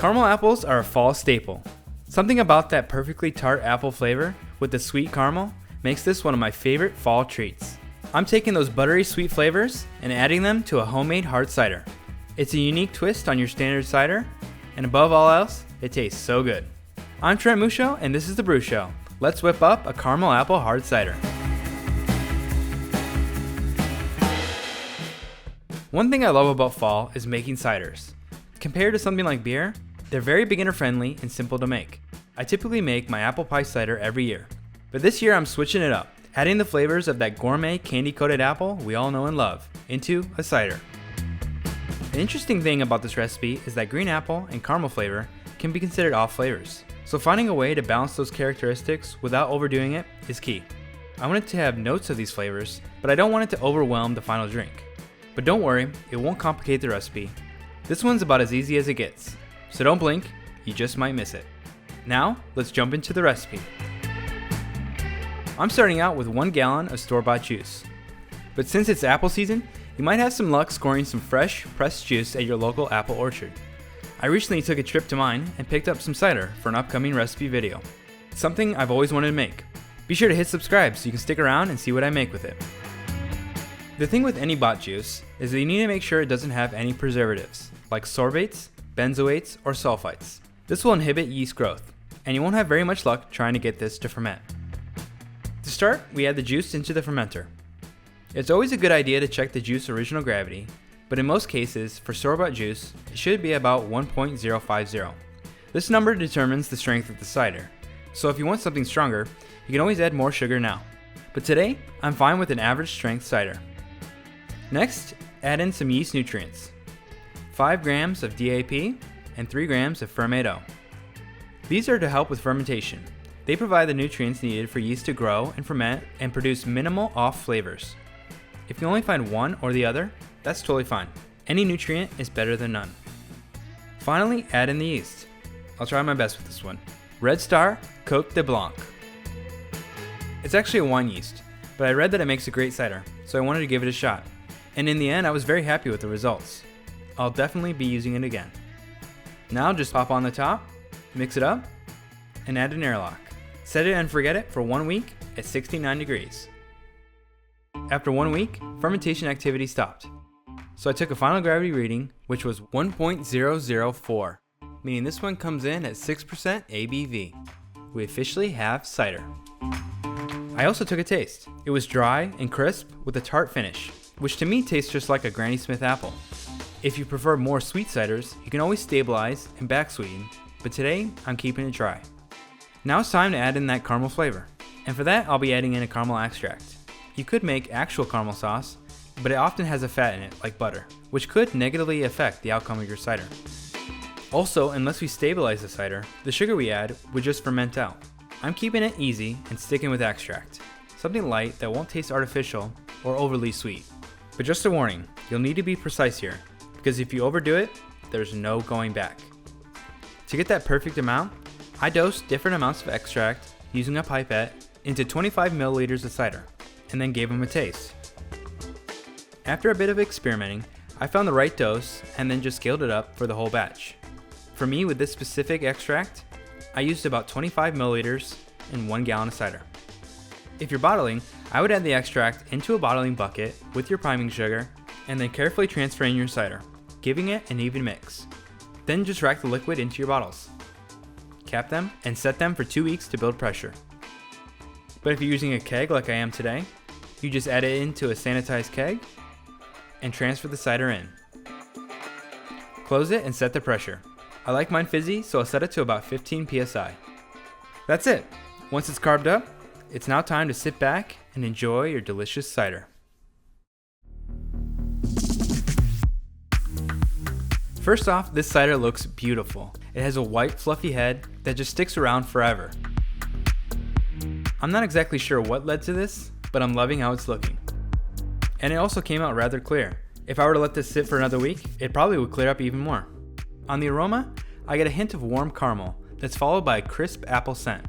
Caramel apples are a fall staple. Something about that perfectly tart apple flavor with the sweet caramel makes this one of my favorite fall treats. I'm taking those buttery sweet flavors and adding them to a homemade hard cider. It's a unique twist on your standard cider, and above all else, it tastes so good. I'm TheBruSho, and this is TheBruSho. Let's whip up a caramel apple hard cider. One thing I love about fall is making ciders. Compared to something like beer, they're very beginner friendly and simple to make. I typically make my apple pie cider every year, but this year I'm switching it up, adding the flavors of that gourmet candy coated apple we all know and love into a cider. The interesting thing about this recipe is that green apple and caramel flavor can be considered off flavors, so finding a way to balance those characteristics without overdoing it is key. I want it to have notes of these flavors, but I don't want it to overwhelm the final drink. But don't worry, it won't complicate the recipe. This one's about as easy as it gets, so don't blink, you just might miss it. Now, let's jump into the recipe. I'm starting out with 1 gallon of store-bought juice. But since it's apple season, you might have some luck scoring some fresh, pressed juice at your local apple orchard. I recently took a trip to mine and picked up some cider for an upcoming recipe video. It's something I've always wanted to make. Be sure to hit subscribe so you can stick around and see what I make with it. The thing with any bought juice is that you need to make sure it doesn't have any preservatives, like sorbates, benzoates, or sulfites. This will inhibit yeast growth, and you won't have very much luck trying to get this to ferment. To start, we add the juice into the fermenter. It's always a good idea to check the juice original gravity, but in most cases, for store-bought juice, it should be about 1.050. This number determines the strength of the cider, so if you want something stronger, you can always add more sugar now. But today, I'm fine with an average strength cider. Next, add in some yeast nutrients. 5 grams of DAP and 3 grams of Fermaid O. These are to help with fermentation. They provide the nutrients needed for yeast to grow and ferment and produce minimal off flavors. If you only find one or the other, that's totally fine. Any nutrient is better than none. Finally, add in the yeast. I'll try my best with this one. Red Star Cote de Blanc. It's actually a wine yeast, but I read that it makes a great cider, so I wanted to give it a shot. And in the end, I was very happy with the results. I'll definitely be using it again. Now just pop on the top, mix it up, and add an airlock. Set it and forget it for 1 week at 69 degrees. After 1 week, fermentation activity stopped. So I took a final gravity reading, which was 1.004, meaning this one comes in at 6% ABV. We officially have cider. I also took a taste. It was dry and crisp with a tart finish, which to me tastes just like a Granny Smith apple. If you prefer more sweet ciders, you can always stabilize and back sweeten, but today I'm keeping it dry. Now it's time to add in that caramel flavor, and for that I'll be adding in a caramel extract. You could make actual caramel sauce, but it often has a fat in it, like butter, which could negatively affect the outcome of your cider. Also, unless we stabilize the cider, the sugar we add would just ferment out. I'm keeping it easy and sticking with extract, something light that won't taste artificial or overly sweet. But just a warning, you'll need to be precise here, because if you overdo it, there's no going back. To get that perfect amount, I dosed different amounts of extract using a pipette into 25 milliliters of cider, and then gave them a taste. After a bit of experimenting, I found the right dose and then just scaled it up for the whole batch. For me, with this specific extract, I used about 25 milliliters in 1 gallon of cider. If you're bottling, I would add the extract into a bottling bucket with your priming sugar and then carefully transfer in your cider, giving it an even mix. Then just rack the liquid into your bottles. Cap them and set them for 2 weeks to build pressure. But if you're using a keg like I am today, you just add it into a sanitized keg and transfer the cider in. Close it and set the pressure. I like mine fizzy, so I'll set it to about 15 psi. That's it. Once it's carved up, it's now time to sit back and enjoy your delicious cider. First off, this cider looks beautiful. It has a white fluffy head that just sticks around forever. I'm not exactly sure what led to this, but I'm loving how it's looking. And it also came out rather clear. If I were to let this sit for another week, it probably would clear up even more. On the aroma, I get a hint of warm caramel that's followed by a crisp apple scent.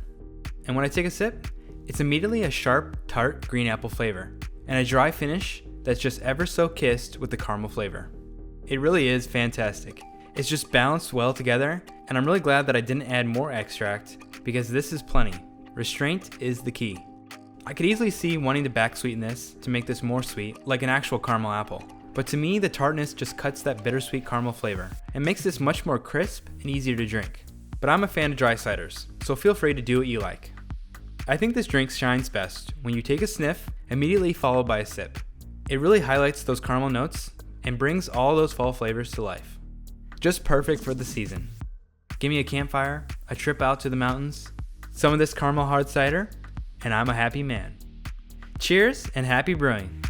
And when I take a sip, it's immediately a sharp, tart green apple flavor, and a dry finish that's just ever so kissed with the caramel flavor. It really is fantastic, It's just balanced well together, and I'm really glad that I didn't add more extract because this is plenty. Restraint is the key. I could easily see wanting to back sweeten this to make this more sweet, like an actual caramel apple. But to me, the tartness just cuts that bittersweet caramel flavor and makes this much more crisp and easier to drink. But I'm a fan of dry ciders, so feel free to do what you like. I think this drink shines best when you take a sniff, immediately followed by a sip. It really highlights those caramel notes and brings all those fall flavors to life. Just perfect for the season. Give me a campfire, a trip out to the mountains, some of this caramel hard cider, and I'm a happy man. Cheers and happy brewing!